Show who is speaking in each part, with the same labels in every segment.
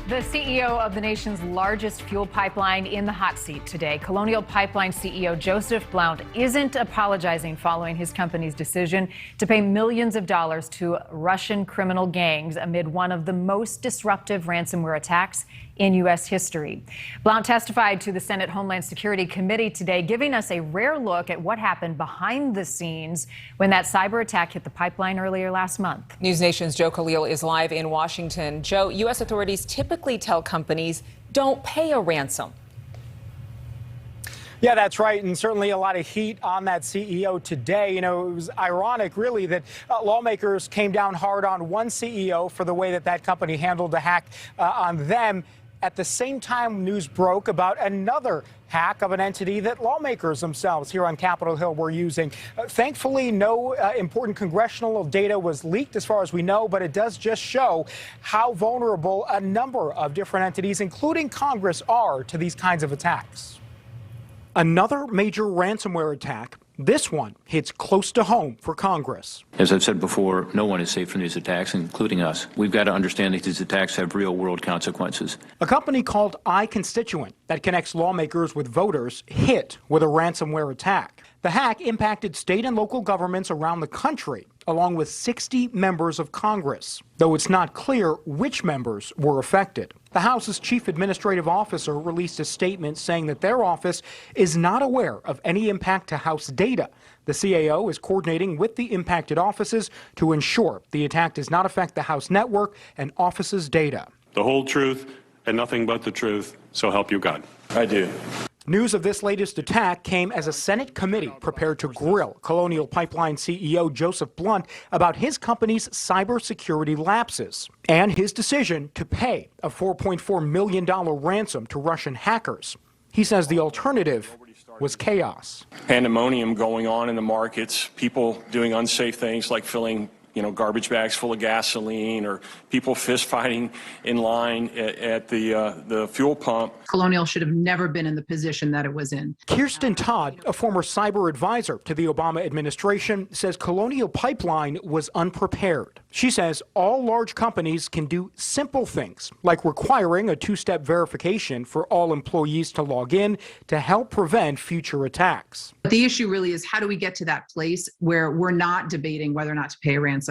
Speaker 1: The CEO of the nation's largest fuel pipeline in the hot seat today. Colonial Pipeline CEO Joseph Blount isn't apologizing following his company's decision to pay millions of dollars to Russian criminal gangs amid one of the most disruptive ransomware attacks in U.S. history. Blount testified to the Senate Homeland Security Committee today, giving us a rare look at what happened behind the scenes when that cyber attack hit the pipeline earlier last month.
Speaker 2: News Nation's Joe Khalil is live in Washington. Joe, U.S. authorities typically tell companies don't pay a ransom.
Speaker 3: Yeah, that's right. And certainly a lot of heat on that CEO today. You know, it was ironic, really, that lawmakers came down hard on one CEO for the way that that company handled the hack on them. At the same time, news broke about another hack of an entity that lawmakers themselves here on Capitol Hill were using. Thankfully, no important congressional data was leaked as far as we know, but it does just show how vulnerable a number of different entities, including Congress, are to these kinds of attacks. Another major ransomware attack. This one hits close to home for Congress.
Speaker 4: As I've said before, no one is safe from these attacks, including us. We've got to understand that these attacks have real-world consequences.
Speaker 3: A company called iConstituent that connects lawmakers with voters hit with a ransomware attack. The hack impacted state and local governments around the country, along with 60 members of Congress, though it's not clear which members were affected. The House's chief administrative officer released a statement saying that their office is not aware of any impact to House data. The CAO is coordinating with the impacted offices to ensure the attack does not affect the House network and offices' data.
Speaker 5: The whole truth and nothing but the truth, so help you God. I do.
Speaker 3: News of this latest attack came as a Senate committee prepared to grill Colonial Pipeline CEO Joseph Blount about his company's cybersecurity lapses and his decision to pay a $4.4 million ransom to Russian hackers. He says the alternative was chaos.
Speaker 5: Pandemonium going on in the markets, people doing unsafe things like filling garbage bags full of gasoline, or people fist fighting in line at the fuel pump.
Speaker 6: Colonial should have never been in the position that it was in.
Speaker 3: Kirsten Todd, a former cyber advisor to the Obama administration, says Colonial Pipeline was unprepared. She says all large companies can do simple things, like requiring a two-step verification for all employees to log in to help prevent future attacks.
Speaker 6: But the issue really is, how do we get to that place where we're not debating whether or not to pay a ransom?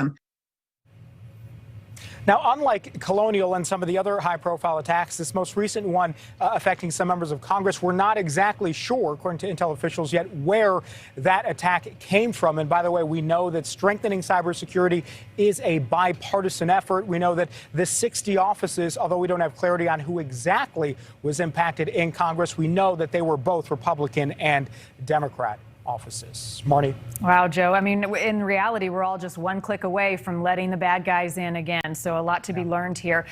Speaker 3: Now, unlike Colonial and some of the other high-profile attacks, this most recent one affecting some members of Congress, we're not exactly sure, according to Intel officials, yet where that attack came from. And by the way, we know that strengthening cybersecurity is a bipartisan effort. We know that the 60 offices, although we don't have clarity on who exactly was impacted in Congress, we know that they were both Republican and Democrat offices. Marnie.
Speaker 1: Wow, Joe. I mean, in reality, we're all just one click away from letting the bad guys in again. So a lot to be learned here.